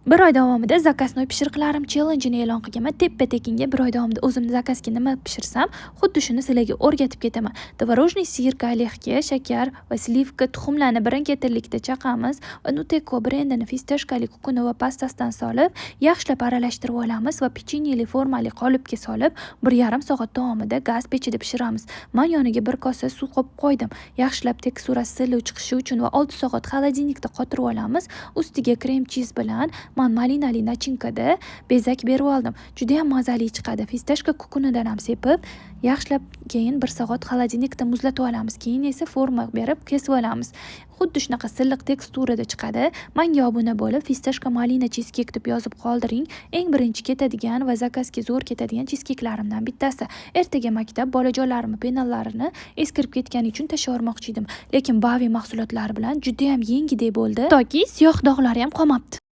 Bir oy davomida zakasnoy pishiriqlarim chellenjini e'lon qilganman. Teppa-tekinga bir oy davomida o'zimni zakasga nima pishirsam, xuddi shuni sizlarga o'rgatib ketaman. Tvorожный sirka oрешки, shakar va slivka tuxumlarni birin-ketinlikda chaqamiz va Nuteko brendini fistashkali kukuni va pastasidan solib, yaxshilab aralashtirib olamiz va pechenyeli formali qolipga solib, 1,5 soat davomida gaz pechida pishiramiz. Men yoniga bir kosa suv qo'yib qo'ydim. Yaxshilab teksturasi silliq chiqishi uchun va 6 soat xolodilnikda qotirib olamiz. Ustiga krem chiz bilan men malinali nachinkada bezak berib oldim. Juda ham mazali chiqadi. Fistashka kukunidan ham sepib, yaxshilab keyin 1 soat xolodilnikda muzlatib olamiz. Keyin esa forma berib kesib olamiz. Xuddi shunaqa silliq teksturada chiqadi. Menga obuna bo'lib, fistashka malina cheesecake deb yozib qoldiring. Eng birinchi ketadigan va zakasga zo'r ketadigan cheesecake'larimdan bittasi. Ertaga maktab bolajonlarimni penallarini eskirib ketgani uchun tashlamoqchi edim. Lekin Bavi mahsulotlari bilan juda ham yengidek bo'ldi. Toki siyoh dog'lari ham qolmabdi.